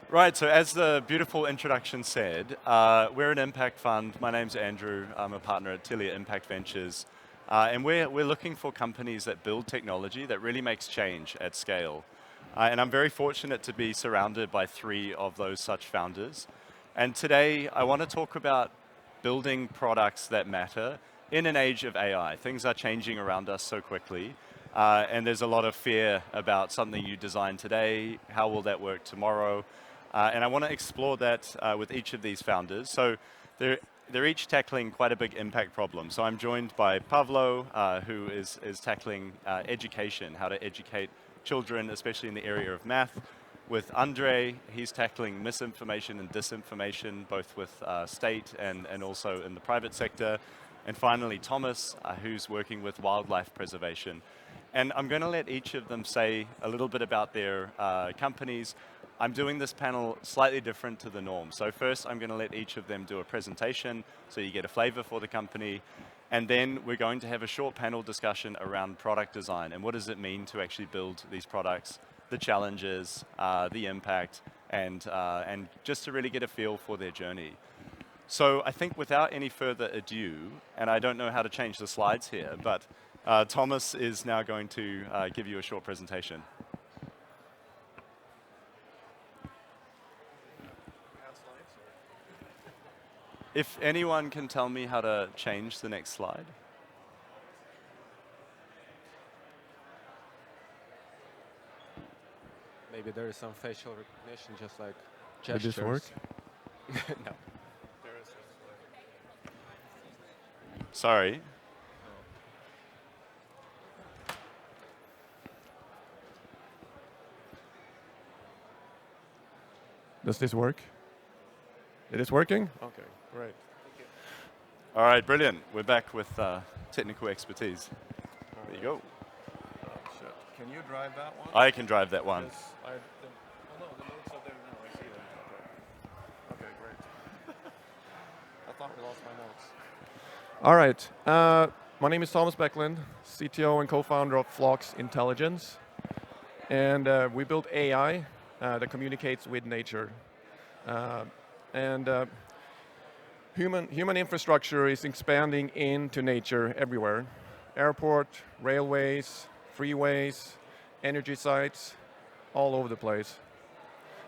Right, so as the beautiful introduction said, we're an impact fund. My name's Andrew. I'm a partner at Tilia Impact Ventures. And we're looking for companies that build technology that really makes change at scale. And I'm very fortunate to be surrounded by three of those such founders. And today, I want to talk about building products that matter in an age of AI. Things are changing around us so quickly. And there's a lot of fear about something you design today, how will that work tomorrow? And I want to explore that with each of these founders. So they're each tackling quite a big impact problem. So I'm joined by Pavlo, who is tackling education, how to educate children, especially in the area of math. With Andriy, he's tackling misinformation and disinformation, both with state and also in the private sector. And finally, Tomas, who's working with wildlife preservation. And I'm going to let each of them say a little bit about their companies. I'm doing this panel slightly different to the norm. So first, I'm going to let each of them do a presentation so you get a flavor for the company. And then we're going to have a short panel discussion around product design and what does it mean to actually build these products, the challenges, the impact, and just to really get a feel for their journey. So I think without any further ado, and I don't know how to change the slides here, but Tomas is now going to give you a short presentation. If anyone can tell me how to change the next slide. Maybe there is some facial recognition, just like Did gestures. this work? No. Sorry. Does this work? It is working? Okay, great. All right, brilliant. We're back with technical expertise. There you go. Oh, shit. Can you drive that one? I can drive that one. Yes, oh no, the notes are there now. I see them. Okay, great. I thought we lost my notes. All right. My name is Tomas Becklin, CTO and co-founder of Flox Intelligence. And we built AI that communicates with nature. Human infrastructure is expanding into nature everywhere. Airport, railways, freeways, energy sites, all over the place.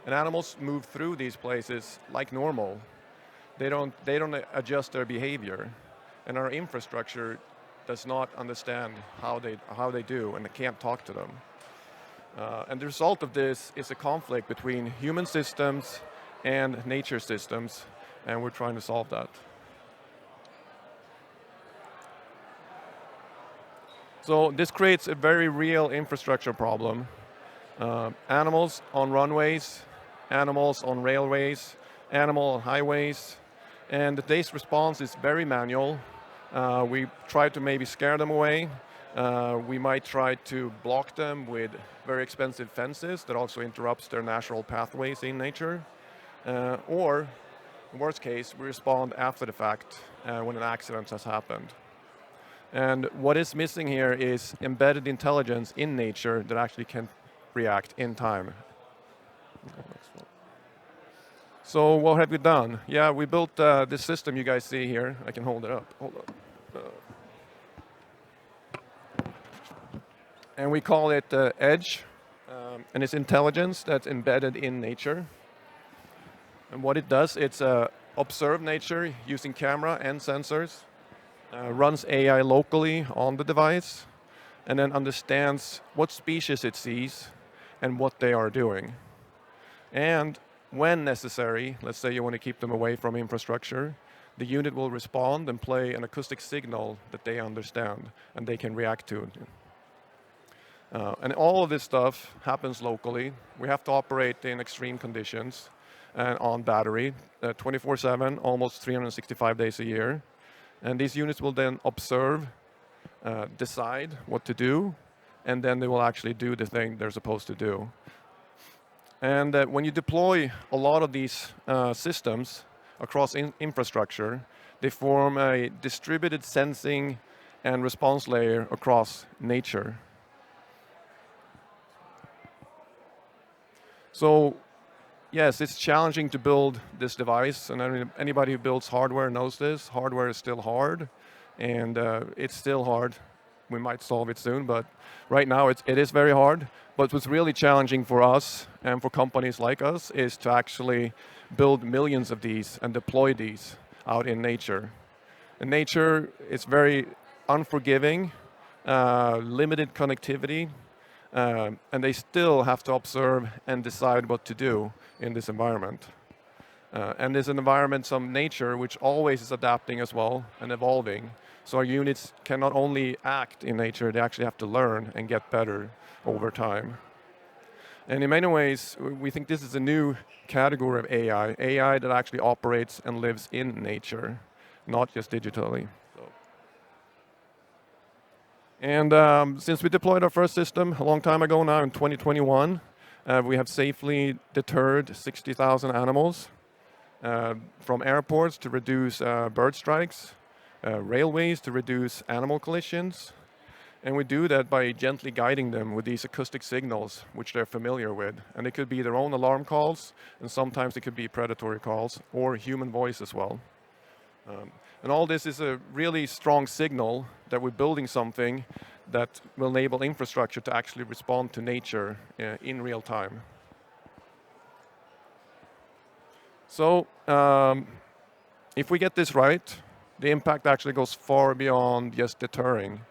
And animals move through these places like normal. They don't adjust their behavior. And our infrastructure does not understand how they do, and they can't talk to them. And the result of this is a conflict between human systems and nature systems, and we're trying to solve that. So this creates a very real infrastructure problem. Animals on runways, animals on railways, animals on highways, and today's response is very manual. We try to maybe scare them away. We might try to block them with very expensive fences that also interrupts their natural pathways in nature. Or, in worst case, we respond after the fact when an accident has happened. And what is missing here is embedded intelligence in nature that actually can react in time. So what have we done? Yeah, we built this system you guys see here. I can hold it up. Hold up. And we call it Edge. And it's intelligence that's embedded in nature. And what it does, it's observe nature using camera and sensors, runs AI locally on the device, and then understands what species it sees and what they are doing. And when necessary, let's say you want to keep them away from infrastructure, the unit will respond and play an acoustic signal that they understand and they can react to. And all of this stuff happens locally. We have to operate in extreme conditions and on battery, 24/7, almost 365 days a year. And these units will then observe, decide what to do, and then they will actually do the thing they're supposed to do. And when you deploy a lot of these systems across infrastructure, they form a distributed sensing and response layer across nature. So Yes, it's challenging to build this device, and anybody who builds hardware knows this. Hardware is still hard, and it's still hard. We might solve it soon, but right now it is very hard. But what's really challenging for us and for companies like us is to actually build millions of these and deploy these out in nature. And nature is very unforgiving, limited connectivity, and they still have to observe and decide what to do in this environment. And there's an environment, some nature, which always is adapting as well and evolving. So our units can not only act in nature, they actually have to learn and get better over time. And in many ways, we think this is a new category of AI that actually operates and lives in nature, not just digitally. And since we deployed our first system a long time ago now in 2021, we have safely deterred 60,000 animals from airports to reduce bird strikes, railways to reduce animal collisions. And we do that by gently guiding them with these acoustic signals, which they're familiar with. And it could be their own alarm calls, and sometimes it could be predatory calls, or human voice as well. And all this is a really strong signal that we're building something that will enable infrastructure to actually respond to nature in real time. So if we get this right, the impact actually goes far beyond just deterring.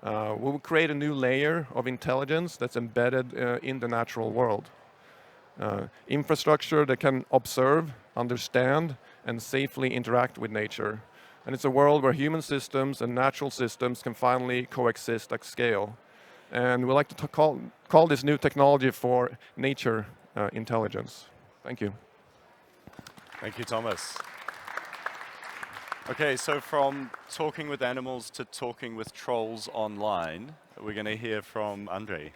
We will create a new layer of intelligence that's embedded in the natural world. Infrastructure that can observe, understand, and safely interact with nature. And it's a world where human systems and natural systems can finally coexist at scale. And we like to call this new technology for nature intelligence. Thank you. Thank you, Tomas. Okay, so from talking with animals to talking with trolls online, we're going to hear from Andriy.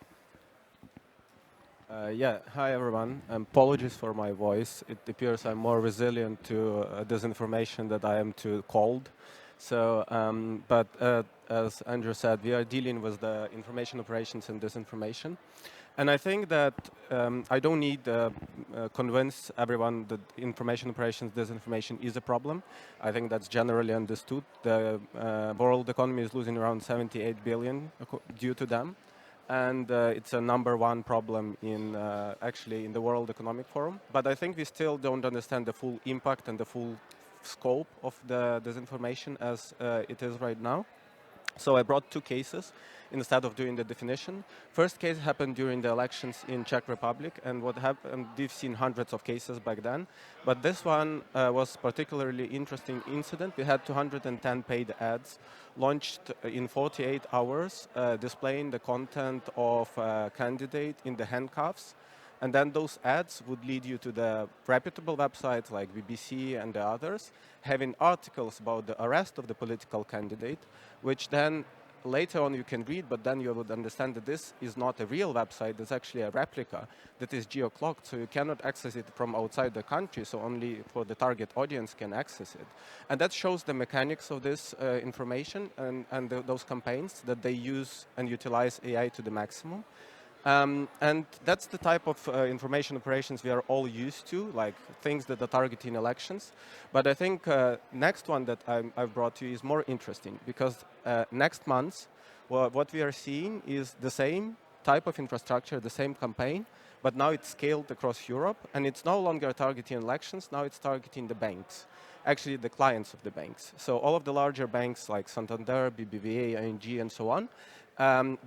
Yeah, hi everyone. Apologies for my voice. It appears I'm more resilient to disinformation than I am to cold. So, but as Andrew said, we are dealing with the information operations and disinformation. And I think that I don't need to convince everyone that information operations, disinformation is a problem. I think that's generally understood. The world economy is losing around 78 billion due to them. And it's a #1 problem in actually in the World Economic Forum. But I think we still don't understand the full impact and the full scope of the disinformation as it is right now. So I brought 2 cases instead of doing the definition. First case happened during the elections in Czech Republic, and what happened, we've seen hundreds of cases back then, but this one was particularly interesting incident. We had 210 paid ads launched in 48 hours, displaying the content of a candidate in the handcuffs. And then those ads would lead you to the reputable websites like BBC and the others, having articles about the arrest of the political candidate, which then later on you can read, but then you would understand that this is not a real website, it's actually a replica that is geo-clocked, so you cannot access it from outside the country, so only for the target audience can access it. And that shows the mechanics of this information and those campaigns, that they use and utilize AI to the maximum. And that's the type of information operations we are all used to, like things that are targeting elections. But I think next one that I've brought to you is more interesting, because next month, what we are seeing is the same type of infrastructure, the same campaign, but now it's scaled across Europe, and it's no longer targeting elections, now it's targeting the banks, actually the clients of the banks. So all of the larger banks like Santander, BBVA, ING, and so on,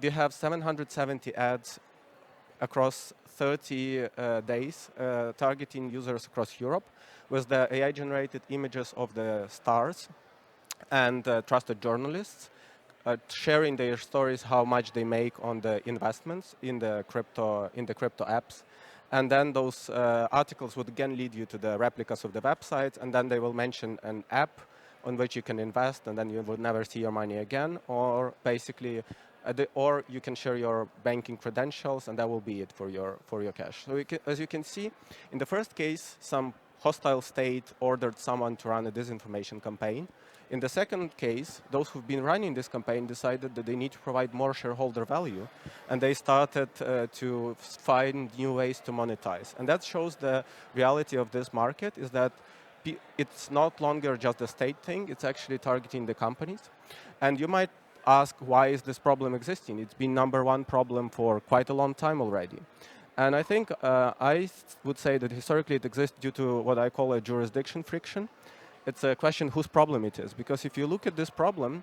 we have 770 ads across 30 days, targeting users across Europe with the AI-generated images of the stars and trusted journalists, sharing their stories, how much they make on the investments in the crypto apps. And then those articles would again lead you to the replicas of the websites, and then they will mention an app on which you can invest, and then you will never see your money again, or basically, or you can share your banking credentials, and that will be it for your cash. So as you can see, in the first case, some hostile state ordered someone to run a disinformation campaign. In the second case, those who've been running this campaign decided that they need to provide more shareholder value, and they started to find new ways to monetize. And that shows the reality of this market is that it's not longer just a state thing, it's actually targeting the companies. And you might ask, why is this problem existing? It's been #1 problem for quite a long time already. And I think I would say that historically it exists due to what I call a jurisdiction friction. It's a question whose problem it is. Because if you look at this problem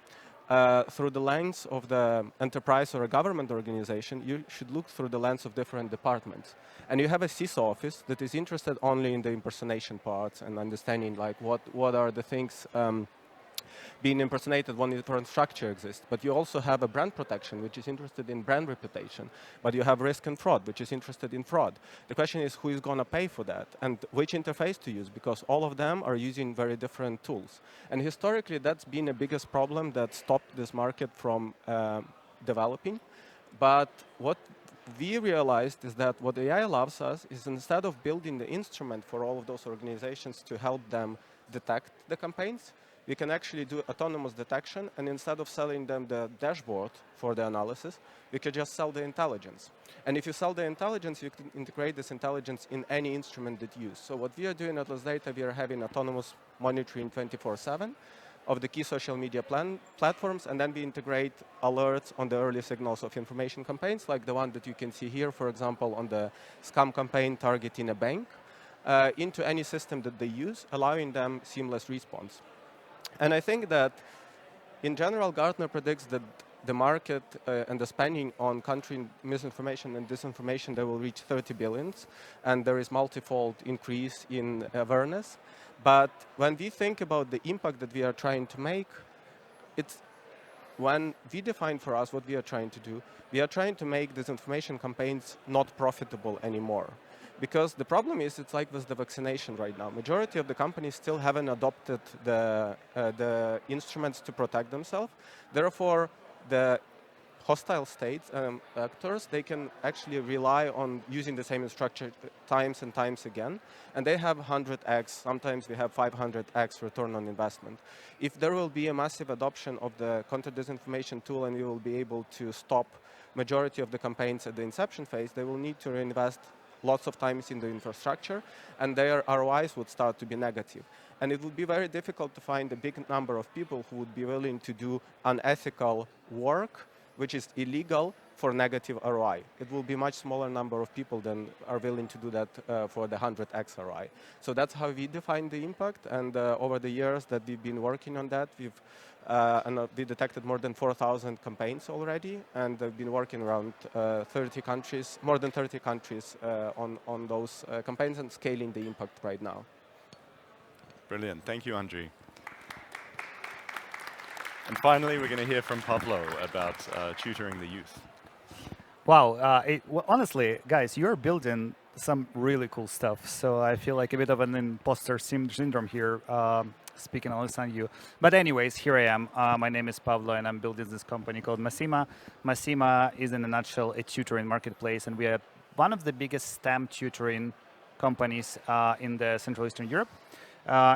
through the lens of the enterprise or a government organization, you should look through the lens of different departments. And you have a CISO office that is interested only in the impersonation parts and understanding like what are the things being impersonated when infrastructure exists. But you also have a brand protection, which is interested in brand reputation. But you have risk and fraud, which is interested in fraud. The question is who is going to pay for that and which interface to use, because all of them are using very different tools. And historically, that's been the biggest problem that stopped this market from developing. But what we realized is that what AI allows us is instead of building the instrument for all of those organizations to help them detect the campaigns, we can actually do autonomous detection, and instead of selling them the dashboard for the analysis, we could just sell the intelligence. And if you sell the intelligence, you can integrate this intelligence in any instrument that you use. So what we are doing at Lost Data, we are having autonomous monitoring 24/7 of the key social media platforms, and then we integrate alerts on the early signals of information campaigns, like the one that you can see here, for example, on the scam campaign targeting a bank, into any system that they use, allowing them seamless response. And I think that, in general, Gartner predicts that the market and the spending on country misinformation and disinformation, they will reach 30 billions, and there is multifold increase in awareness. But when we think about the impact that we are trying to make, it's when we define for us what we are trying to do, we are trying to make disinformation campaigns not profitable anymore. Because the problem is, it's like with the vaccination right now. Majority of the companies still haven't adopted the instruments to protect themselves. Therefore, the hostile states, actors, they can actually rely on using the same structure times and times again. And they have 100x, sometimes we have 500x return on investment. If there will be a massive adoption of the counter-disinformation tool and we will be able to stop majority of the campaigns at the inception phase, they will need to reinvest lots of times in the infrastructure, and their ROIs would start to be negative. And it would be very difficult to find a big number of people who would be willing to do unethical work, which is illegal, for negative ROI. It will be a much smaller number of people than are willing to do that for the 100x ROI. So that's how we define the impact, and over the years that we've been working on that, we detected more than 4,000 campaigns already, and we've been working around 30 countries, more than 30 countries on those campaigns and scaling the impact right now. Brilliant. Thank you, Andriy. And finally, we're going to hear from Pavlo about tutoring the youth. Wow. Well, honestly, guys, you're building some really cool stuff. So I feel like a bit of an imposter syndrome here, speaking alongside you. But anyways, here I am. My name is Pavlo, and I'm building this company called Mathema. Mathema is, in a nutshell, a tutoring marketplace, and we are one of the biggest STEM tutoring companies in the Central Eastern Europe.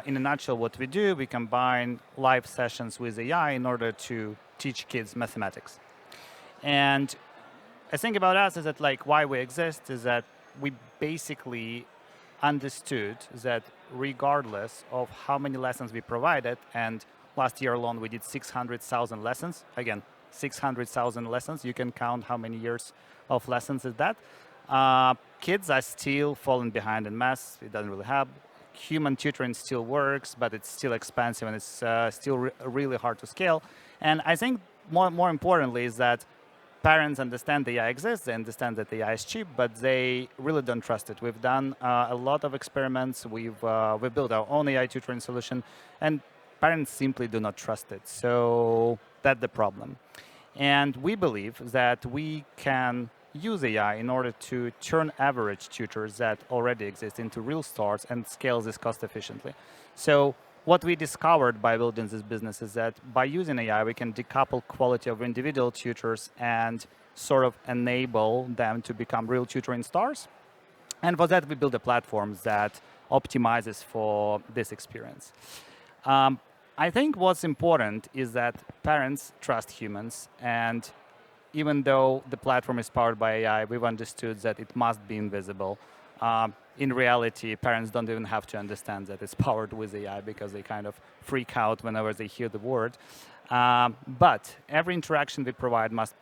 In a nutshell, what we do, we combine live sessions with AI in order to teach kids mathematics. And a thing about us is that, like, why we exist is that we basically understood that regardless of how many lessons we provided, and last year alone we did 600,000 lessons, again, 600,000 lessons, you can count how many years of lessons is that. Kids are still falling behind in math, it doesn't really help. Human tutoring still works, but it's still expensive and it's still really hard to scale. And I think more importantly is that parents understand the AI exists, they understand that the AI is cheap, but they really don't trust it. We've done a lot of experiments, we've built our own AI tutoring solution, and parents simply do not trust it. So that's the problem. And we believe that we can use AI in order to turn average tutors that already exist into real stars and scale this cost efficiently. So what we discovered by building this business is that by using AI, we can decouple quality of individual tutors and sort of enable them to become real tutoring stars. And for that, we build a platform that optimizes for this experience. I think what's important is that parents trust humans, and even though the platform is powered by AI, we've understood that it must be invisible. In reality, parents don't even have to understand that it's powered with AI because they kind of freak out whenever they hear the word. But every interaction we provide must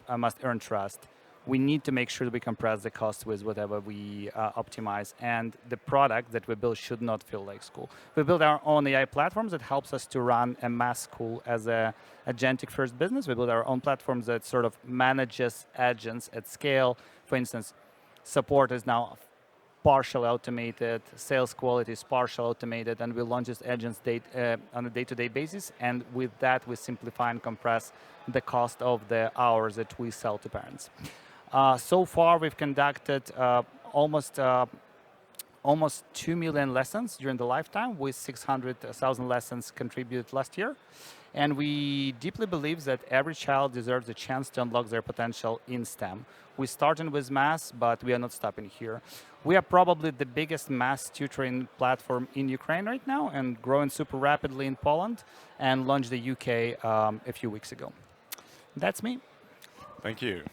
earn trust. We need to make sure that we compress the cost with whatever we optimize, and the product that we build should not feel like school. We build our own AI platforms that helps us to run a mass school as a agentic first business. We build our own platforms that sort of manages agents at scale. For instance, support is now partially automated, sales quality is partially automated, and we launch these agents on a day-to-day basis. And with that, we simplify and compress the cost of the hours that we sell to parents. So far, we've conducted almost 2 million lessons during the lifetime, with 600,000 lessons contributed last year. And we deeply believe that every child deserves a chance to unlock their potential in STEM. We're starting with math, but we are not stopping here. We are probably the biggest math tutoring platform in Ukraine right now, and growing super rapidly in Poland, and launched the UK a few weeks ago. That's me. Thank you.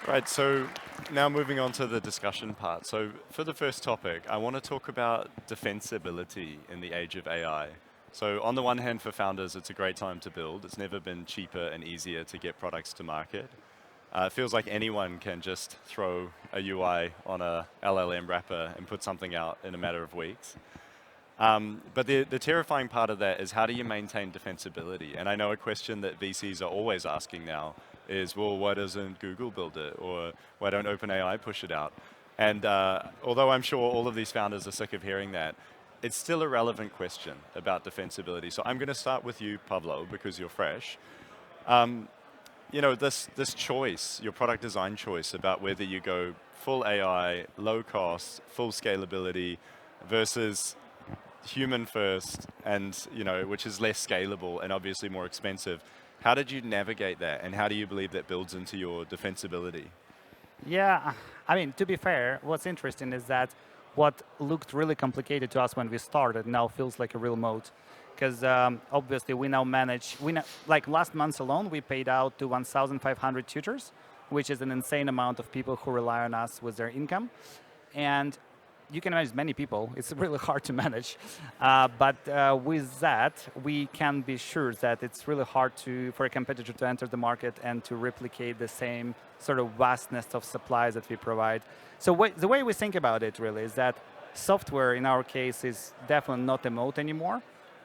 Right, so now moving on to the discussion part. So for the first topic, I want to talk about defensibility in the age of AI. So on the one hand, for founders, it's a great time to build. It's never been cheaper and easier to get products to market. It feels like anyone can just throw a UI on a LLM wrapper and put something out in a matter of weeks. But the terrifying part of that is, how do you maintain defensibility? And I know a question that VCs are always asking now is, well, why doesn't Google build it? Or why don't OpenAI push it out? And although I'm sure all of these founders are sick of hearing that, it's still a relevant question about defensibility. So I'm going to start with you, Pavlo, because you're fresh. You know, this choice, your product design choice about whether you go full AI, low cost, full scalability, versus human first, and which is less scalable and obviously more expensive. How did you navigate that, and how do you believe that builds into your defensibility? Yeah, I mean, to be fair, what's interesting is that what looked really complicated to us when we started now feels like a real moat. Because obviously we now manage, like last month alone, we paid out to 1,500 tutors, which is an insane amount of people who rely on us with their income. And you can manage many people. It's really hard to manage. But with that, we can be sure that it's really hard for a competitor to enter the market and to replicate the same sort of vastness of supplies that we provide. So the way we think about it really is that software, in our case, is definitely not a moat anymore.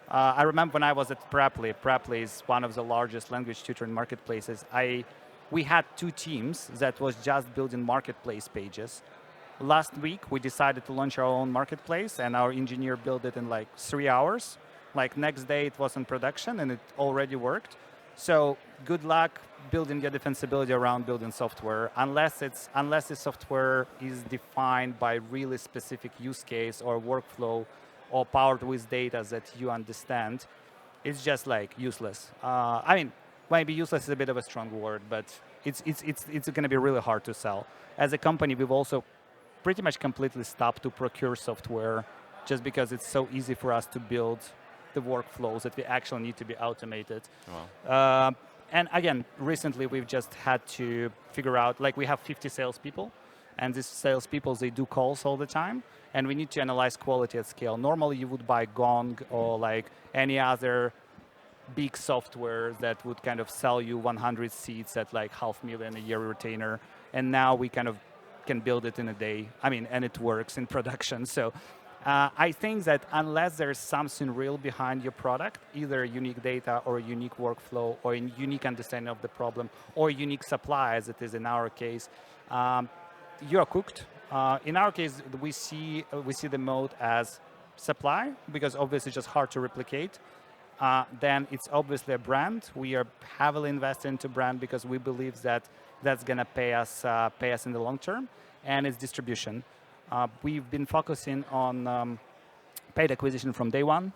I remember when I was at Preply. Preply is one of the largest language tutoring marketplaces. We had two teams that was just building marketplace pages. Last week, we decided to launch our own marketplace, and our engineer built it in like 3 hours. Like next day, it was in production, and it already worked. So good luck building your defensibility around building software, unless the software is defined by really specific use case or workflow, or powered with data that you understand. It's just like useless. I mean, maybe useless is a bit of a strong word, but it's going to be really hard to sell. As a company, we've also pretty much completely stopped to procure software, just because it's so easy for us to build the workflows that we actually need to be automated. Wow. And again, recently we've just had to figure out, like we have 50 salespeople, and these salespeople, they do calls all the time, and we need to analyze quality at scale. Normally you would buy Gong or like any other big software that would kind of sell you 100 seats at like $500,000 a year retainer, and now we kind of can build it in a day. I mean, and it works in production. So I think that unless there's something real behind your product, either unique data or a unique workflow or a unique understanding of the problem or unique supply, as it is in our case, you're cooked. In our case, we see the mode as supply, because obviously it's just hard to replicate. Then it's obviously a brand. We are heavily invested into brand because we believe that that's going to pay us in the long term, and it's distribution. We've been focusing on paid acquisition from day one.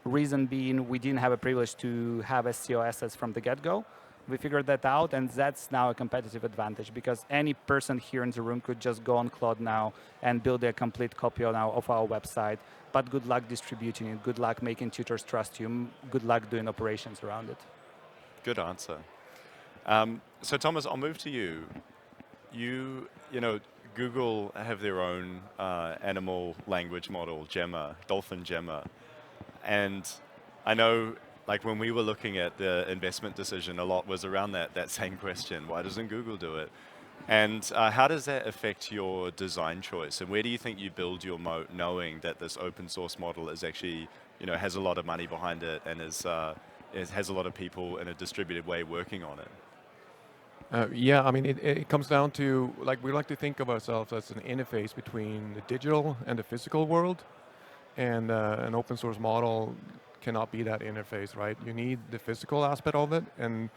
Reason being, we didn't have a privilege to have SEO assets from the get-go. We figured that out, and that's now a competitive advantage because any person here in the room could just go on Claude now and build a complete copy now of our website. But good luck distributing it. Good luck making tutors trust you. Good luck doing operations around it. Good answer. So Thomas, I'll move to you. You know, Google have their own animal language model, Gemma, Dolphin Gemma. And I know, like when we were looking at the investment decision, a lot was around that same question. Why doesn't Google do it? And how does that affect your design choice? And where do you think you build your moat, knowing that this open source model is actually, you know, has a lot of money behind it and has a lot of people in a distributed way working on it? Yeah, I mean, it comes down to, like, we like to think of ourselves as an interface between the digital and the physical world, and an open source model cannot be that interface, right? You need the physical aspect of it, and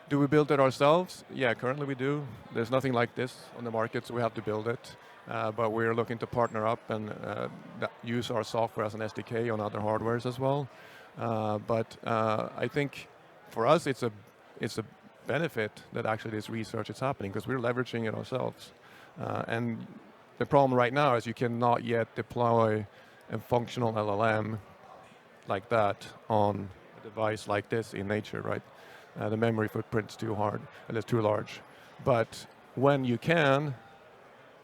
do we build it ourselves? Yeah, currently we do. There's nothing like this on the market, so we have to build it. But we're looking to partner up and use our software as an SDK on other hardwares as well. But I think for us, it's a benefit that actually this research is happening because we're leveraging it ourselves. And the problem right now is you cannot yet deploy a functional LLM like that on a device like this in nature, right? The memory footprint's too hard and it's too large. But when you can,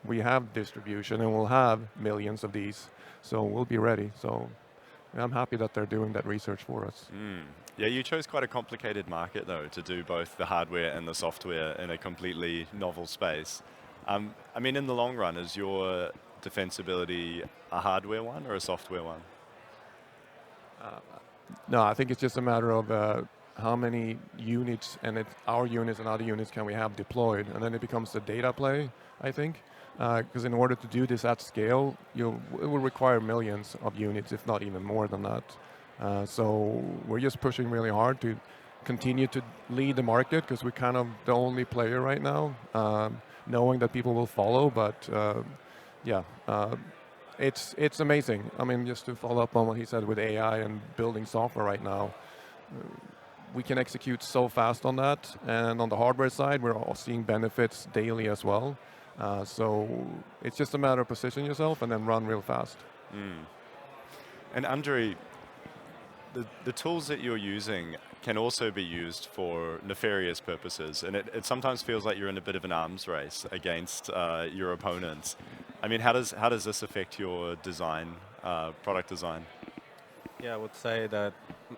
we have distribution and we'll have millions of these, so we'll be ready. So I'm happy that they're doing that research for us. Yeah, you chose quite a complicated market, though, to do both the hardware and the software in a completely novel space. I mean, in the long run, is your defensibility a hardware one or a software one? No, I think it's just a matter of how many units, and our units and other units can we have deployed, and then it becomes a data play, I think. Because in order to do this at scale, it will require millions of units, if not even more than that. So we're just pushing really hard to continue to lead the market because we're kind of the only player right now, knowing that people will follow. But yeah, it's amazing. I mean, just to follow up on what he said with AI and building software right now, we can execute so fast on that. And on the hardware side, we're all seeing benefits daily as well. So it's just a matter of positioning yourself and then run real fast. And Andriy, the tools that you're using can also be used for nefarious purposes, and it sometimes feels like you're in a bit of an arms race against your opponents. I mean, how does this affect your design, product design? Yeah, I would say that,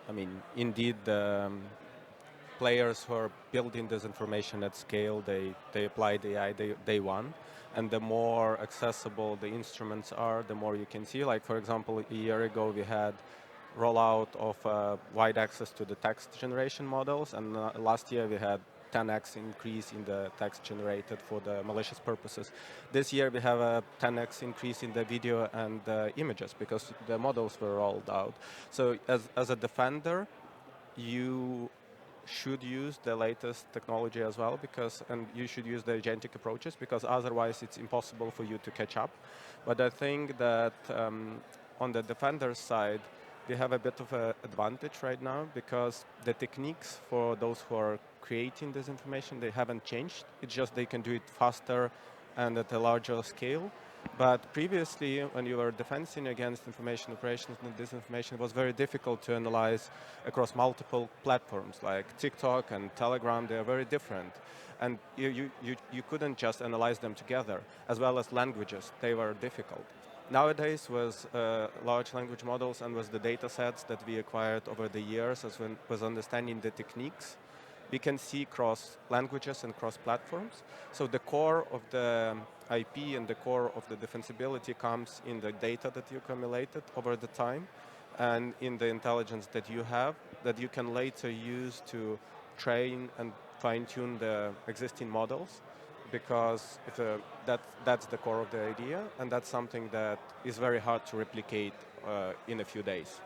I mean, indeed, the players who are building this information at scale, they apply the AI day one. And the more accessible the instruments are, the more you can see. Like, for example, a year ago, we had rollout of wide access to the text generation models. And last year, we had 10x increase in the text generated for the malicious purposes. This year, we have a 10x increase in the video and the images because the models were rolled out. So as a defender, you should use the latest technology as well and you should use the agentic approaches because otherwise it's impossible for you to catch up. But I think that on the defender side, we have a bit of an advantage right now because the techniques for those who are creating this information, they haven't changed. It's just they can do it faster and at a larger scale. But previously, when you were defending against information operations and disinformation, it was very difficult to analyze across multiple platforms like TikTok and Telegram. They are very different. And you couldn't just analyze them together, as well as languages. They were difficult. Nowadays, with large language models and with the data sets that we acquired over the years, with understanding the techniques, we can see cross languages and cross platforms. So the core of the IP and the core of the defensibility comes in the data that you accumulated over the time and in the intelligence that you have that you can later use to train and fine-tune the existing models because that's the core of the idea and that's something that is very hard to replicate in a few days.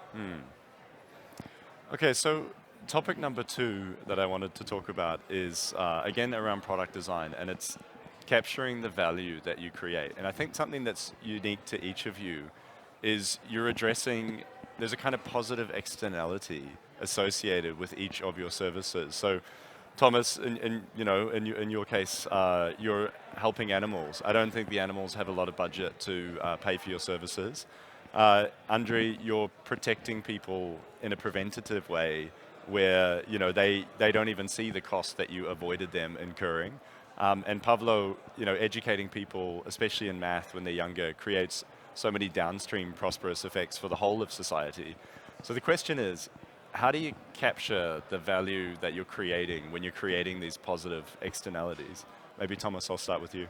Okay, so topic number 2 that I wanted to talk about is, again, around product design, and it's capturing the value that you create. And I think something that's unique to each of you is you're addressing, there's a kind of positive externality associated with each of your services. So Thomas, in your case, you're helping animals. I don't think the animals have a lot of budget to pay for your services. Andriy, you're protecting people in a preventative way where they don't even see the cost that you avoided them incurring. And Pavlo, educating people, especially in math when they're younger, creates so many downstream prosperous effects for the whole of society. So the question is, how do you capture the value that you're creating when you're creating these positive externalities? Maybe Tomas, I'll start with you.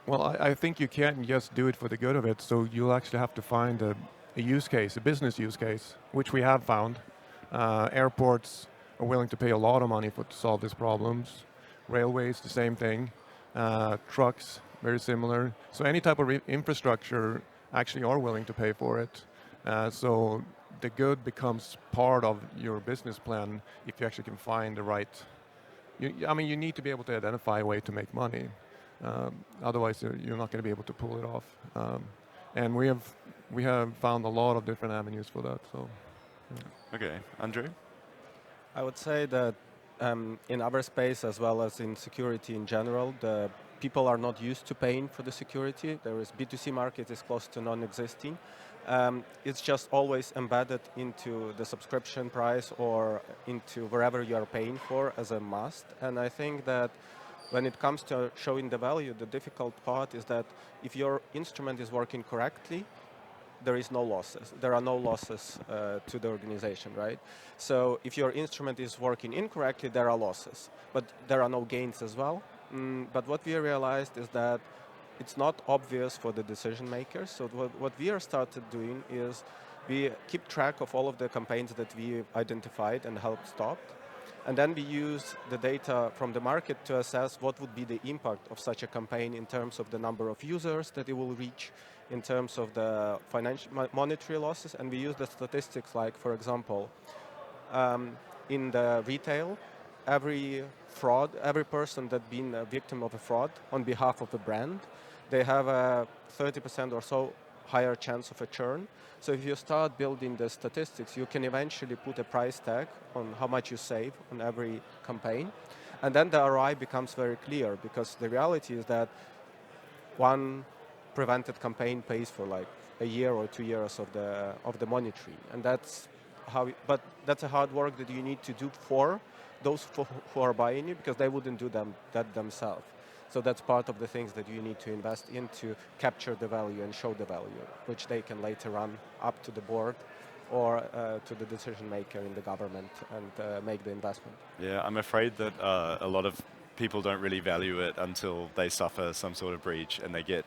Well, I think you can't just do it for the good of it. So you'll actually have to find a use case, a business use case, which we have found. Airports are willing to pay a lot of money to solve these problems. Railways, the same thing. Trucks, very similar. So any type of infrastructure actually are willing to pay for it. So the good becomes part of your business plan if you actually can find the right. You need to be able to identify a way to make money. Otherwise, you're not going to be able to pull it off. And we have found a lot of different avenues for that. So. Yeah. Okay, Andriy? I would say that in our space, as well as in security in general, the people are not used to paying for the security. There is B2C market is close to non-existing. It's just always embedded into the subscription price or into wherever you are paying for as a must. And I think that when it comes to showing the value, the difficult part is that if your instrument is working correctly, there is no losses. There are no losses to the organization, right? So if your instrument is working incorrectly, there are losses, but there are no gains as well. But what we realized is that it's not obvious for the decision makers. So what we are started doing is we keep track of all of the campaigns that we identified and helped stop. And then we use the data from the market to assess what would be the impact of such a campaign in terms of the number of users that it will reach, in terms of the financial monetary losses. And we use the statistics like, for example, in the retail, every person that's been a victim of a fraud on behalf of a brand, they have a 30% or so higher chance of a churn. So if you start building the statistics, you can eventually put a price tag on how much you save on every campaign. And then the ROI becomes very clear, because the reality is that one prevented campaign pays for like a year or 2 years of the monitoring. And that's but that's a hard work that you need to do for those who are buying it, because they wouldn't do that themselves. So that's part of the things that you need to invest in to capture the value and show the value, which they can later run up to the board or to the decision maker in the government and make the investment. Yeah, I'm afraid that a lot of people don't really value it until they suffer some sort of breach and they get,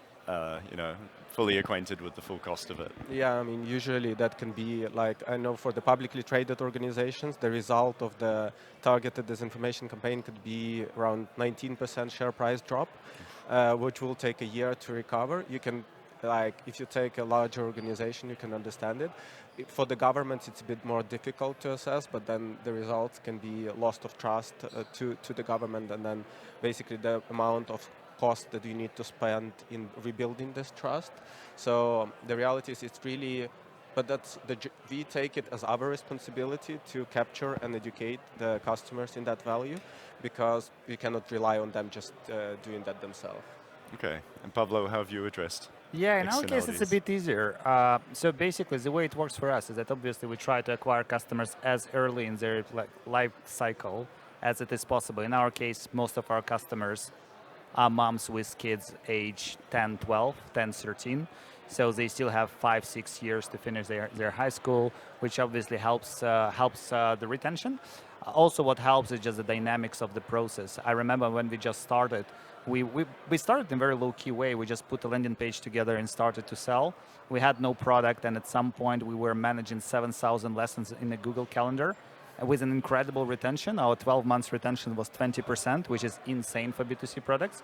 fully acquainted with the full cost of it. Yeah, I mean, usually that can be like, I know for the publicly traded organizations, the result of the targeted disinformation campaign could be around 19% share price drop, which will take a year to recover. You can, if you take a larger organization, you can understand it. For the governments, it's a bit more difficult to assess, but then the results can be loss of trust to the government, and then basically the amount of cost that you need to spend in rebuilding this trust. So the reality is it's really, but we take it as our responsibility to capture and educate the customers in that value, because we cannot rely on them just doing that themselves. Okay, and Pavlo, how have you addressed? Yeah, in our case, it's a bit easier. So basically, the way it works for us is that obviously we try to acquire customers as early in their life cycle as it is possible. In our case, most of our customers are moms with kids age 10, 12, 10, 13. So they still have 5, 6 years to finish their high school, which obviously helps the retention. Also, what helps is just the dynamics of the process. I remember when we just started, we started in a very low-key way. We just put a landing page together and started to sell. We had no product, and at some point we were managing 7,000 lessons in a Google Calendar with an incredible retention. Our 12 months retention was 20%, which is insane for B2C products.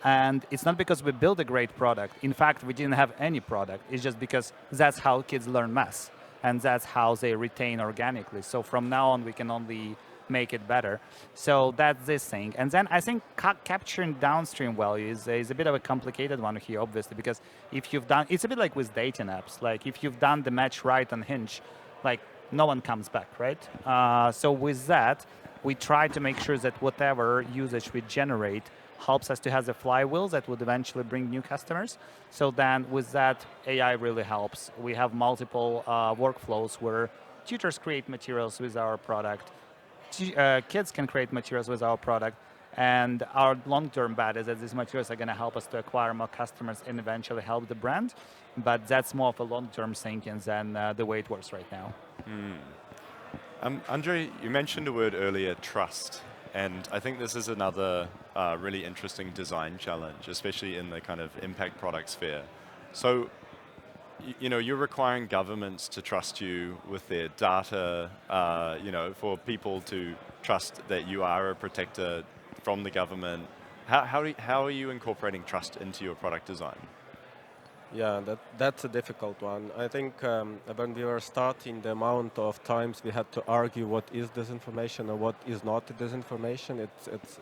And it's not because we built a great product. In fact, we didn't have any product. It's just because that's how kids learn math, and that's how they retain organically. So from now on, we can only make it better. So that's this thing. And then I think capturing downstream value is a bit of a complicated one here, obviously, because if you've done, it's a bit like with dating apps. Like if you've done the match right on Hinge, like no one comes back, right? So with that, we try to make sure that whatever usage we generate helps us to have the flywheels that would eventually bring new customers. So then with that, AI really helps. We have multiple workflows where tutors create materials with our product. Kids can create materials with our product. And our long-term bet is that these materials are going to help us to acquire more customers and eventually help the brand. But that's more of a long-term thinking than the way it works right now. Andriy, you mentioned a word earlier, trust. And I think this is another really interesting design challenge, especially in the kind of impact product sphere. So, you're requiring governments to trust you with their data, for people to trust that you are a protector from the government. How are you incorporating trust into your product design? Yeah, that's a difficult one. I think when we were starting, the amount of times we had to argue what is disinformation and what is not disinformation,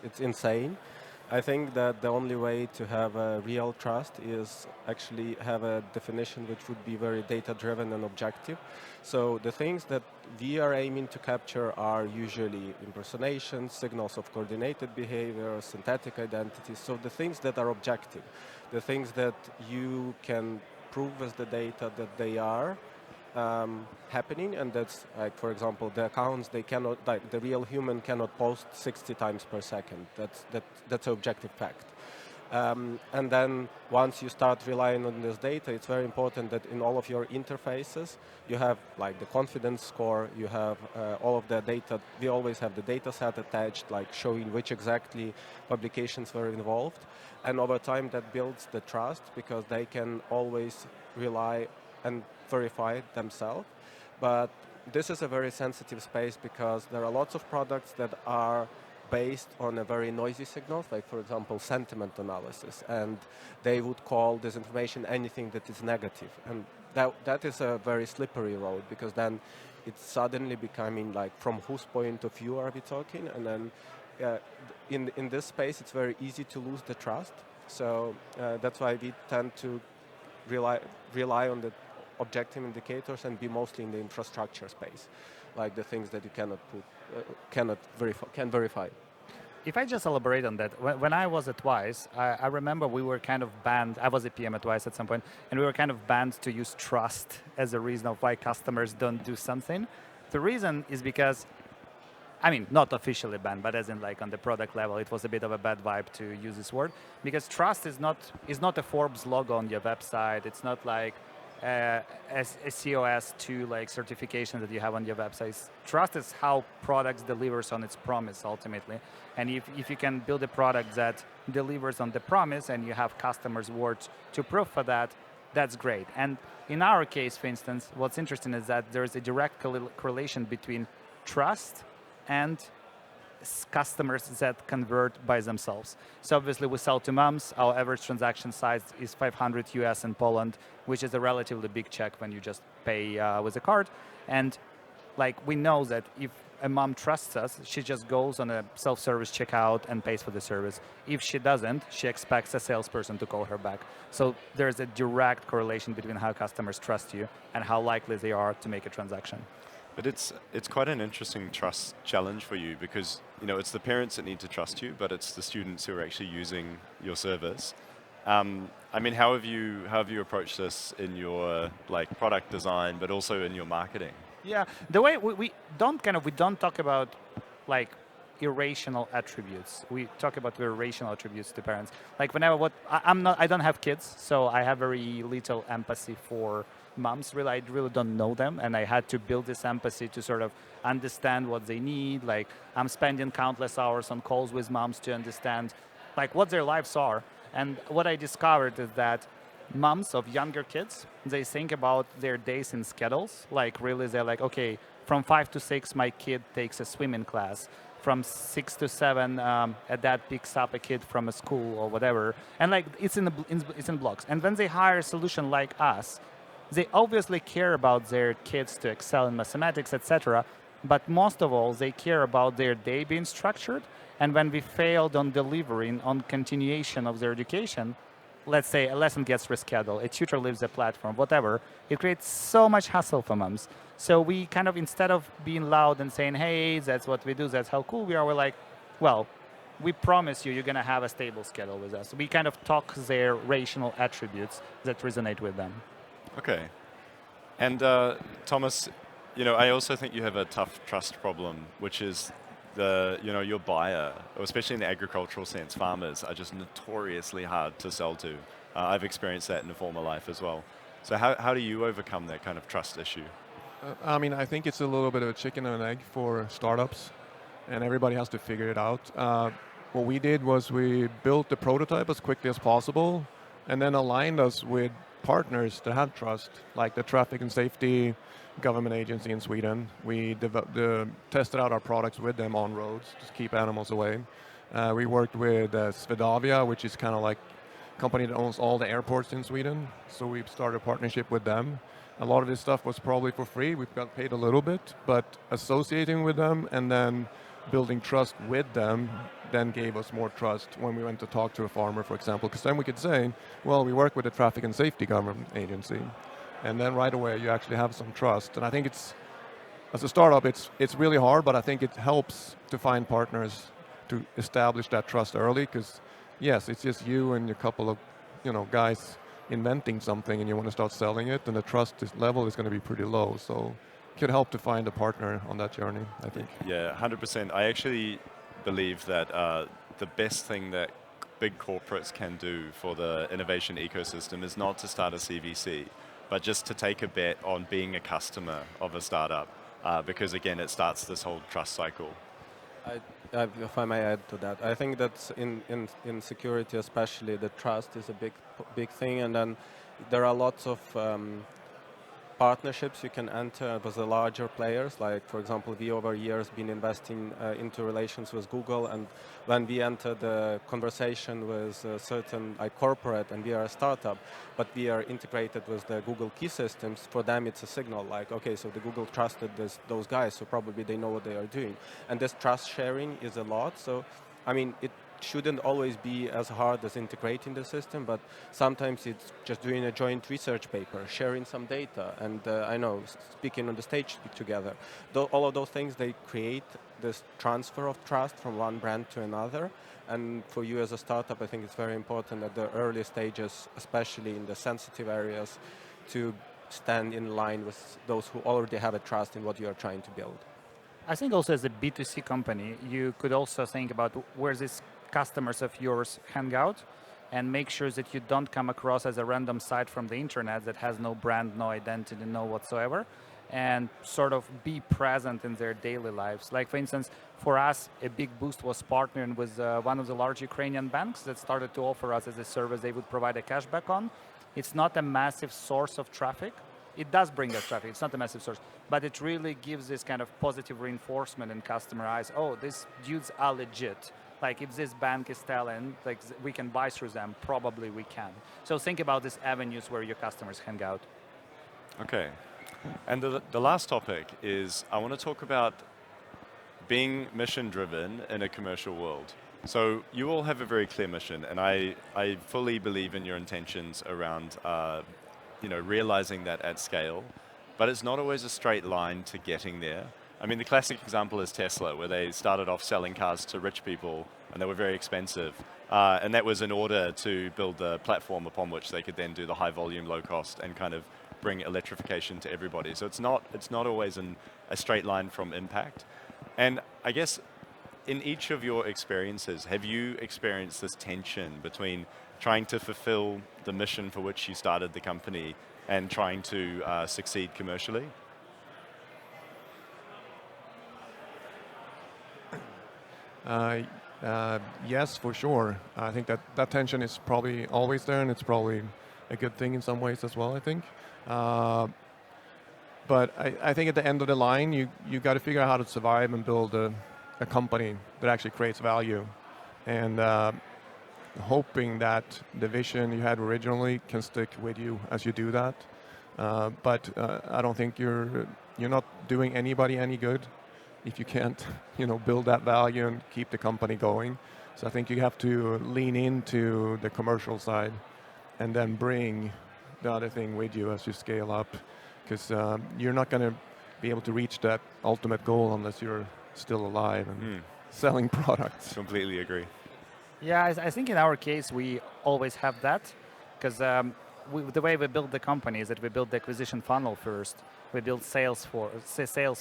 it's insane. I think that the only way to have a real trust is actually have a definition which would be very data-driven and objective. So the things that we are aiming to capture are usually impersonations, signals of coordinated behavior, synthetic identities, so the things that are objective, the things that you can prove with the data that they are happening, and that's like, for example, the accounts, they cannot, like the real human cannot post 60 times per second. That's an objective fact. And then once you start relying on this data, it's very important that in all of your interfaces, you have like the confidence score, you have all of the data. We always have the data set attached, like showing which exactly publications were involved. And over time, that builds the trust because they can always rely and verify themselves. But this is a very sensitive space because there are lots of products that are based on a very noisy signals, like for example, sentiment analysis, and they would call disinformation anything that is negative. And that is a very slippery road because then it's suddenly becoming like, from whose point of view are we talking? And then in this space, it's very easy to lose the trust. So that's why we tend to rely on the objective indicators and be mostly in the infrastructure space, like the things that you can verify. If I just elaborate on that, when I was at Wise, I remember we were kind of banned. I was a PM at Wise at some point, and we were kind of banned to use trust as a reason of why customers don't do something. The reason is because, I mean, not officially banned, but as in like on the product level, it was a bit of a bad vibe to use this word, because trust is not a Forbes logo on your website. It's not like a COS2 like certification that you have on your websites. Trust is how products delivers on its promise ultimately. And if you can build a product that delivers on the promise and you have customers' words to prove for that, that's great. And in our case, for instance, what's interesting is that there is a direct correlation between trust and customers that convert by themselves. So obviously we sell to moms. Our average transaction size is 500 US in Poland, which is a relatively big check when you just pay with a card. And like we know that if a mom trusts us, she just goes on a self-service checkout and pays for the service. If she doesn't, she expects a salesperson to call her back. So there's a direct correlation between how customers trust you and how likely they are to make a transaction. But it's quite an interesting trust challenge for you because it's the parents that need to trust you, but it's the students who are actually using your service. I mean, how have you approached this in your like product design, but also in your marketing? Yeah, the way we don't talk about like irrational attributes. We talk about irrational attributes to parents. Like whenever I don't have kids, so I have very little empathy for moms. Really, I really don't know them, and I had to build this empathy to sort of understand what they need. Like I'm spending countless hours on calls with moms to understand like what their lives are. And what I discovered is that moms of younger kids, they think about their days in schedules. Like really, they're like, okay, from 5 to 6, my kid takes a swimming class. From 6 to 7, a dad picks up a kid from a school or whatever. And like it's in blocks. And when they hire a solution like us, they obviously care about their kids to excel in mathematics, etc. But most of all, they care about their day being structured. And when we failed on delivering on continuation of their education, let's say a lesson gets rescheduled, a tutor leaves the platform, whatever, it creates so much hassle for moms. So we kind of, instead of being loud and saying, hey, that's what we do, that's how cool we are, we're like, well, we promise you, you're going to have a stable schedule with us. We kind of talk their rational attributes that resonate with them. Okay. And Thomas, I also think you have a tough trust problem, which is your buyer, especially in the agricultural sense, farmers are just notoriously hard to sell to. I've experienced that in a former life as well. So how do you overcome that kind of trust issue? I think it's a little bit of a chicken and an egg for startups, and everybody has to figure it out. What we did was we built the prototype as quickly as possible, and then aligned us with partners that have trust, like the traffic and safety government agency in Sweden. We tested out our products with them on roads to keep animals away. We worked with Swedavia, which is kind of like a company that owns all the airports in Sweden. So we started a partnership with them. A lot of this stuff was probably for free. We've got paid a little bit, but associating with them and then building trust with them then gave us more trust when we went to talk to a farmer, for example, because then we could say, well, we work with the traffic and safety government agency. And then right away, you actually have some trust. And I think as a startup, it's really hard, but I think it helps to find partners to establish that trust early, because yes, it's just you and a couple of guys inventing something and you want to start selling it, and the trust level is going to be pretty low. So it could help to find a partner on that journey, I think. Yeah, 100%. I actually believe that the best thing that big corporates can do for the innovation ecosystem is not to start a CVC, but just to take a bet on being a customer of a startup, because again, it starts this whole trust cycle. If I may add to that, I think that in security especially, the trust is a big thing, and then there are lots of partnerships you can enter with the larger players. Like, for example, we over years been investing into relations with Google, and when we enter the conversation with a certain corporate, and we are a startup, but we are integrated with the Google key systems, for them it's a signal like, okay, so the Google trusted those guys, so probably they know what they are doing. And this trust sharing is a lot. So, I mean, it shouldn't always be as hard as integrating the system, but sometimes it's just doing a joint research paper, sharing some data, and I know, speaking on the stage together. All of those things, they create this transfer of trust from one brand to another. And for you as a startup, I think it's very important at the early stages, especially in the sensitive areas, to stand in line with those who already have a trust in what you are trying to build. I think also as a B2C company, you could also think about where these customers of yours hang out, and make sure that you don't come across as a random site from the internet that has no brand, no identity, no whatsoever, and sort of be present in their daily lives. Like, for instance, for us, a big boost was partnering with one of the large Ukrainian banks that started to offer us as a service they would provide a cashback on. It's not a massive source of traffic. It does bring us traffic. It's not a massive source, but it really gives this kind of positive reinforcement in customer eyes. Oh, these dudes are legit. Like, if this bank is telling, like, we can buy through them, probably we can. So think about these avenues where your customers hang out. Okay. And the last topic is, I want to talk about being mission-driven in a commercial world. So you all have a very clear mission, and I fully believe in your intentions around realizing that at scale, but it's not always a straight line to getting there. I mean, the classic example is Tesla, where they started off selling cars to rich people, and they were very expensive. And that was in order to build the platform upon which they could then do the high volume, low cost, and kind of bring electrification to everybody. So it's not always a straight line from impact. And I guess in each of your experiences, have you experienced this tension between trying to fulfill the mission for which you started the company and trying to succeed commercially? Yes, for sure. I think that tension is probably always there, and it's probably a good thing in some ways as well, I think. But I think at the end of the line, you got to figure out how to survive and build a company that actually creates value. And hoping that the vision you had originally can stick with you as you do that. But I don't think you're not doing anybody any good if you can't build that value and keep the company going. So I think you have to lean into the commercial side and then bring the other thing with you as you scale up, because you're not going to be able to reach that ultimate goal unless you're still alive and selling products. Completely agree. Yeah, I think in our case we always have that, because the way we build the company is that we build the acquisition funnel first, we build sales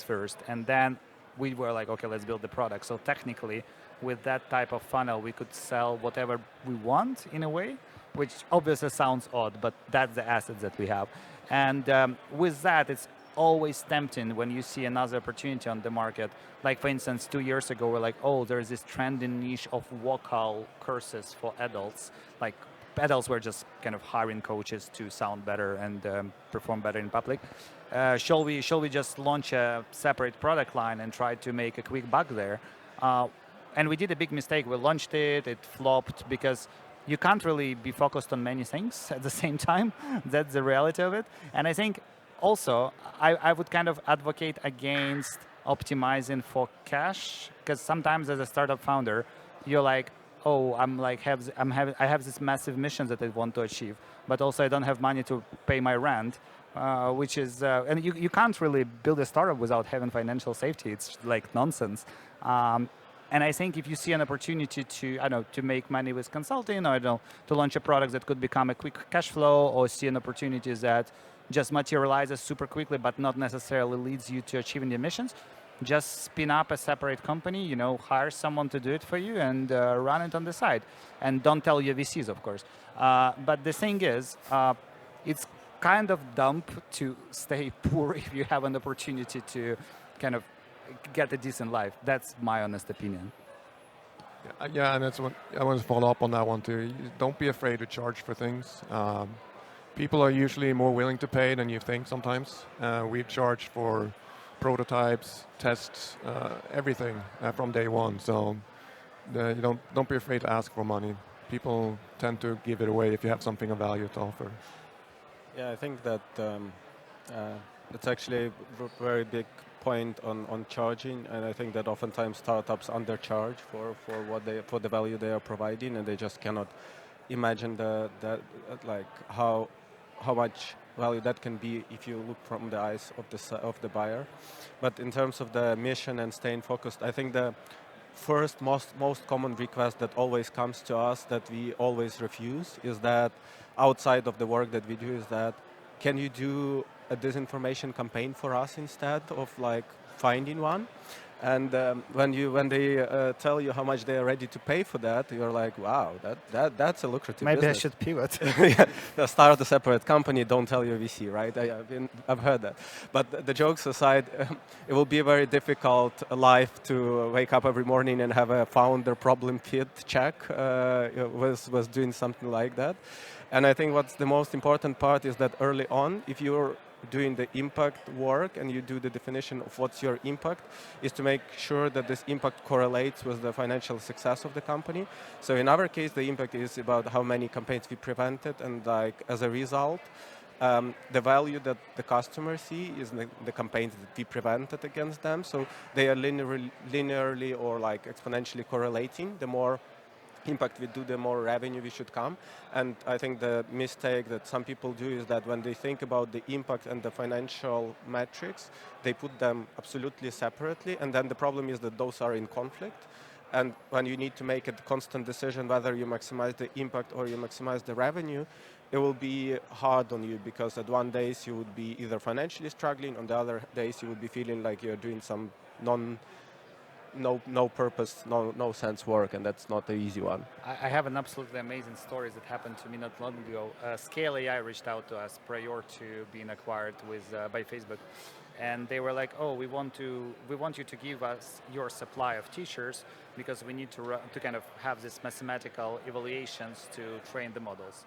first, and then we were like, okay, let's build the product. So technically, with that type of funnel, we could sell whatever we want in a way, which obviously sounds odd, but that's the assets that we have. And with that, it's always tempting when you see another opportunity on the market. Like for instance, 2 years ago, we're like, oh, there's this trending niche of vocal courses for adults. Like adults were just kind of hiring coaches to sound better and perform better in public. Shall we just launch a separate product line and try to make a quick buck there? And we did a big mistake. We launched it, it flopped, because you can't really be focused on many things at the same time. That's the reality of it. And I think also, I would kind of advocate against optimizing for cash, because sometimes as a startup founder, you're like, oh, I have this massive mission that I want to achieve, but also I don't have money to pay my rent, which is, and you can't really build a startup without having financial safety. It's like nonsense. And I think if you see an opportunity to, I don't know, to make money with consulting, or I don't know, to launch a product that could become a quick cash flow, or see an opportunity that just materializes super quickly, but not necessarily leads you to achieving the missions, just spin up a separate company, hire someone to do it for you and run it on the side. And don't tell your VCs, of course. But the thing is, it's kind of dumb to stay poor if you have an opportunity to kind of get a decent life. That's my honest opinion. Yeah, and that's what I want to follow up on that one too. Don't be afraid to charge for things. People are usually more willing to pay than you think sometimes. We've charged for prototypes, tests, everything from day one. So you don't be afraid to ask for money. People tend to give it away if you have something of value to offer. Yeah, I think that it's actually a very big point on charging, and I think that oftentimes startups undercharge for the value they are providing, and they just cannot imagine how much value that can be if you look from the eyes of the buyer. But in terms of the mission and staying focused, I think the first most common request that always comes to us that we always refuse is that outside of the work that we do is that, can you do a disinformation campaign for us instead of like finding one? And when they tell you how much they are ready to pay for that, you're like, wow, that's a lucrative Maybe business. I should pivot. Yeah, start a separate company, don't tell your VC, right? I've heard that. But the jokes aside, it will be a very difficult life to wake up every morning and have a founder problem fit check was doing something like that. And I think what's the most important part is that early on, if you're doing the impact work and you do the definition of what's your impact, is to make sure that this impact correlates with the financial success of the company. So in our case, the impact is about how many campaigns we prevented, and like as a result, the value that the customers see is the campaigns that we prevented against them. So they are linearly or like exponentially correlating. The more impact we do, the more revenue we should come. And I think the mistake that some people do is that when they think about the impact and the financial metrics, they put them absolutely separately. And then the problem is that those are in conflict. And when you need to make a constant decision whether you maximize the impact or you maximize the revenue, it will be hard on you, because at one days you would be either financially struggling, on the other days you would be feeling like you're doing some no purpose, no sense work, and that's not the easy one. I have an absolutely amazing story that happened to me not long ago. Scale AI reached out to us prior to being acquired by Facebook, and they were like, "Oh, we want you to give us your supply of t-shirts because we need to kind of have this mathematical evaluations to train the models,"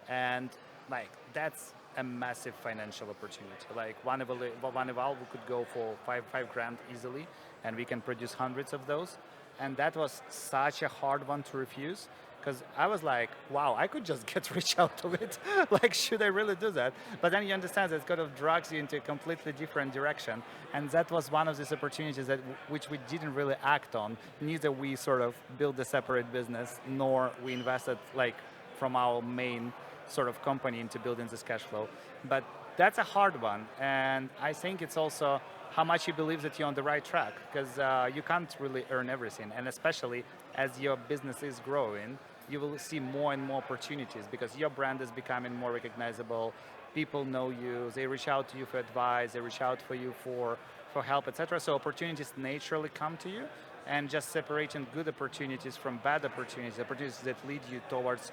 and like that's a massive financial opportunity. Like one eval could go for five grand easily, and we can produce hundreds of those. And that was such a hard one to refuse, because I was like, wow, I could just get rich out of it. Like, should I really do that? But then you understand that it kind of drags you into a completely different direction. And that was one of these opportunities which we didn't really act on. Neither we sort of built a separate business, nor we invested like from our main sort of company into building this cash flow. But that's a hard one, and I think it's also how much you believe that you're on the right track, because you can't really earn everything, and especially as your business is growing, you will see more and more opportunities because your brand is becoming more recognizable. People know you, they reach out to you for advice, they reach out for you for help, etc. So opportunities naturally come to you, and just separating good opportunities from bad opportunities, opportunities that lead you towards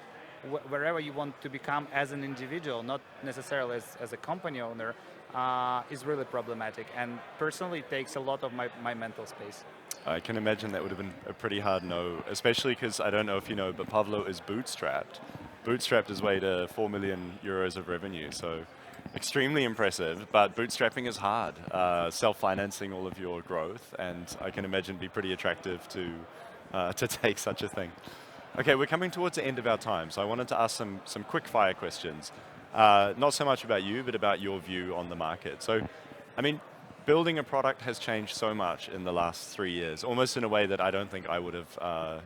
wherever you want to become as an individual, not necessarily as a company owner, is really problematic. And personally, it takes a lot of my mental space. I can imagine that would have been a pretty hard no, especially because I don't know if you know, but Pavlo is bootstrapped. Bootstrapped his way to 4 million euros of revenue, so extremely impressive, but bootstrapping is hard. Self-financing all of your growth, and I can imagine be pretty attractive to take such a thing. Okay, we're coming towards the end of our time, so I wanted to ask some quick fire questions. Not so much about you, but about your view on the market. So, I mean, building a product has changed so much in the last 3 years, almost in a way that I don't think I would have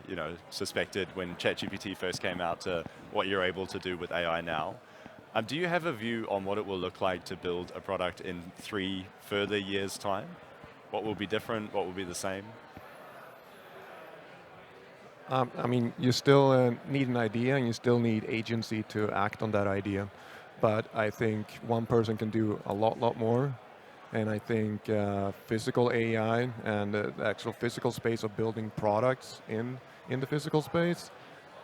suspected when ChatGPT first came out to what you're able to do with AI now. Do you have a view on what it will look like to build a product in 3 further years' time? What will be different? What will be the same? I mean, you still need an idea and you still need agency to act on that idea. But I think one person can do a lot more. And I think physical AI and the actual physical space of building products in the physical space,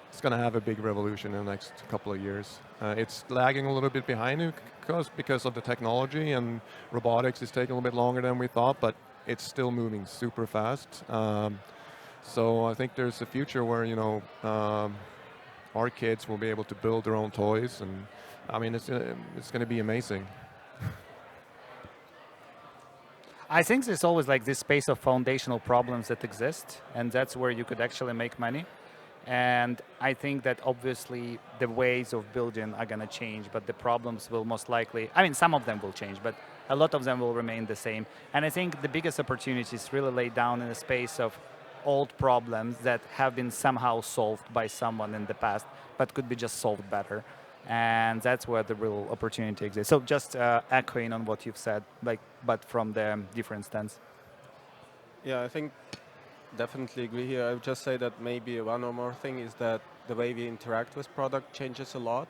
it's going to have a big revolution in the next couple of years. It's lagging a little bit behind it because of the technology, and robotics is taking a little bit longer than we thought, but it's still moving super fast. So I think there's a future where our kids will be able to build their own toys, and I mean it's going to be amazing. I think there's always like this space of foundational problems that exist, and that's where you could actually make money. And I think that obviously the ways of building are going to change, but the problems will most likely, I mean, some of them will change, but a lot of them will remain the same. And I think the biggest opportunities really lay down in the space of old problems that have been somehow solved by someone in the past, but could be just solved better. And that's where the real opportunity exists. So just echoing on what you've said, but from the different stance. Yeah, I think definitely agree here. I would just say that maybe one or more thing is that the way we interact with product changes a lot.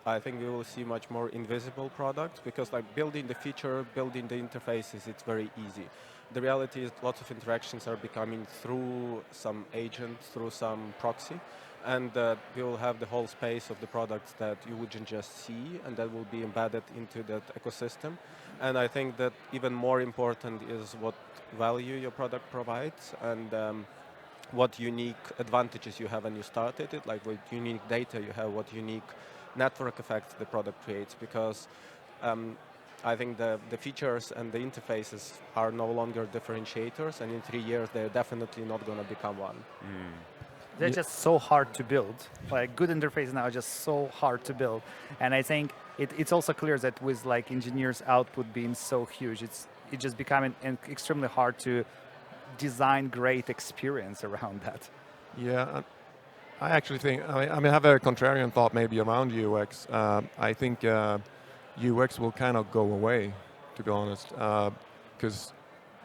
I think we will see much more invisible products because like building the feature, building the interfaces, it's very easy. The reality is lots of interactions are becoming through some agent, through some proxy, and we will have the whole space of the products that you wouldn't just see, and that will be embedded into that ecosystem. And I think that even more important is what value your product provides, and what unique advantages you have when you started it, like what unique data you have, what unique network effects the product creates, because I think the features and the interfaces are no longer differentiators, and in 3 years they're definitely not going to become one. They're just so hard to build. Like good interfaces now are just so hard to build, and I think it's also clear that with like engineers' output being so huge, it's just becoming extremely hard to design great experience around that. Yeah, I actually think I mean I have a contrarian thought maybe around UX. I think UX will kind of go away, to be honest, because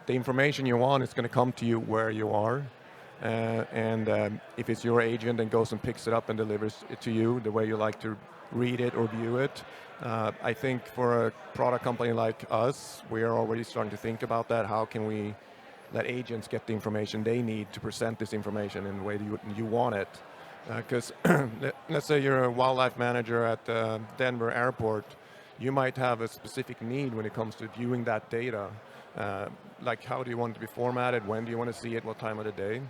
the information you want is going to come to you where you are. And if it's your agent, then goes and picks it up and delivers it to you the way you like to read it or view it. I think for a product company like us, we are already starting to think about that. How can we let agents get the information they need to present this information in the way you want it? Because let's say you're a wildlife manager at Denver Airport, you might have a specific need when it comes to viewing that data. Like how do you want it to be formatted, when do you want to see it, what time of the day?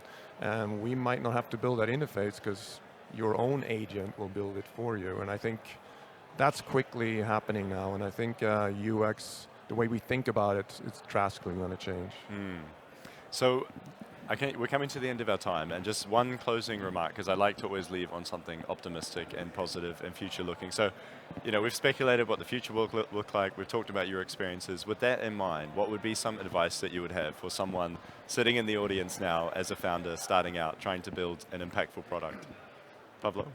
And we might not have to build that interface because your own agent will build it for you. And I think that's quickly happening now. And I think UX, the way we think about it, it's drastically going to change. So we're coming to the end of our time, and just one closing remark, because I like to always leave on something optimistic and positive and future-looking. So, we've speculated what the future will look like. We've talked about your experiences. With that in mind, what would be some advice that you would have for someone sitting in the audience now as a founder, starting out, trying to build an impactful product? Pavlo?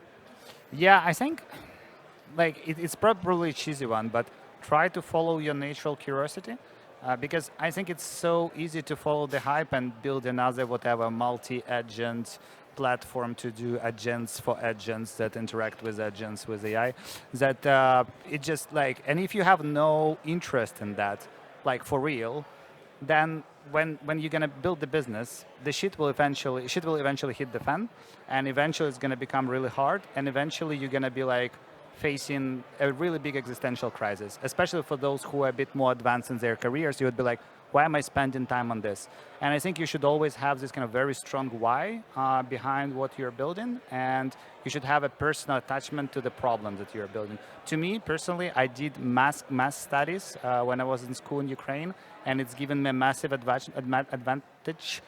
Yeah, I think it's probably a cheesy one, but try to follow your natural curiosity. Because I think it's so easy to follow the hype and build another whatever multi-agent platform to do agents for agents that interact with agents with AI. That it just like, and if you have no interest in that, like for real, then when you're gonna build the business, the shit will eventually hit the fan, and eventually it's gonna become really hard, and eventually you're gonna be like facing a really big existential crisis, especially for those who are a bit more advanced in their careers. You would be like, why am I spending time on this? And I think you should always have this kind of very strong why behind what you're building, and you should have a personal attachment to the problem that you're building. To me, personally, I did math studies when I was in school in Ukraine, and it's given me a massive advantage,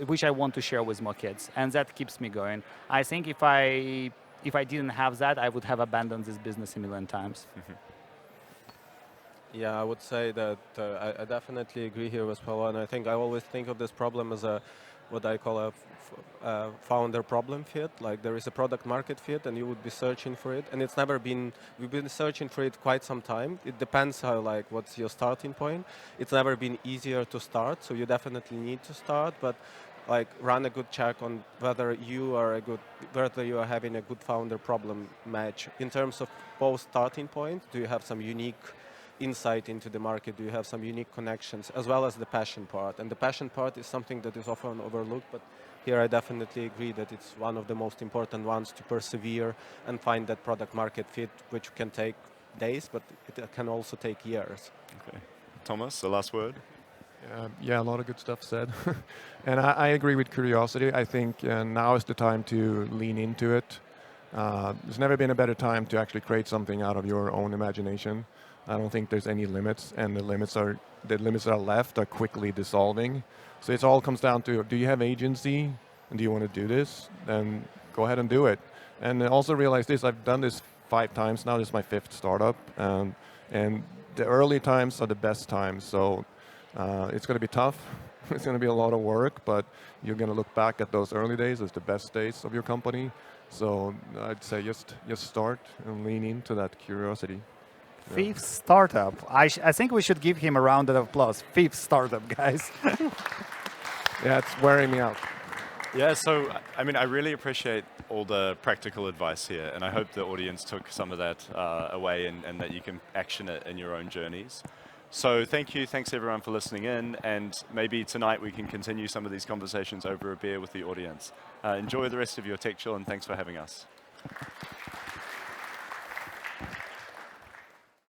which I want to share with more kids, and that keeps me going. I think if I didn't have that, I would have abandoned this business a million times. Yeah, I would say that I definitely agree here with Pavlo, and I think I always think of this problem as what I call a founder problem fit. Like there is a product market fit, and you would be searching for it, and it's never been. We've been searching for it quite some time. It depends how what's your starting point. It's never been easier to start, so you definitely need to start, but run a good check on whether you are having a good founder problem match in terms of both starting point. Do you have some unique insight into the market? Do you have some unique connections, as well as the passion part? And the passion part is something that is often overlooked, but here I definitely agree that it's one of the most important ones to persevere and find that product market fit, which can take days, but it can also take years. Okay. Tomas, the last word? Yeah, a lot of good stuff said. And I agree with curiosity. I think now is the time to lean into it. There's never been a better time to actually create something out of your own imagination. I don't think there's any limits, and the limits that are left are quickly dissolving. So it all comes down to, do you have agency, and do you want to do this? Then go ahead and do it. And also realize this, I've done this 5 times now. This is my 5th startup, and the early times are the best times. So it's going to be tough. It's going to be a lot of work, but you're going to look back at those early days as the best days of your company. So I'd say just start and lean into that curiosity. 5th startup. I think we should give him a round of applause. 5th startup, guys. Yeah, it's wearing me out. Yeah, so I mean, I really appreciate all the practical advice here, and I hope the audience took some of that away and that you can action it in your own journeys. So thanks everyone for listening in, and maybe tonight we can continue some of these conversations over a beer with the audience. Enjoy the rest of your TechChill, and thanks for having us.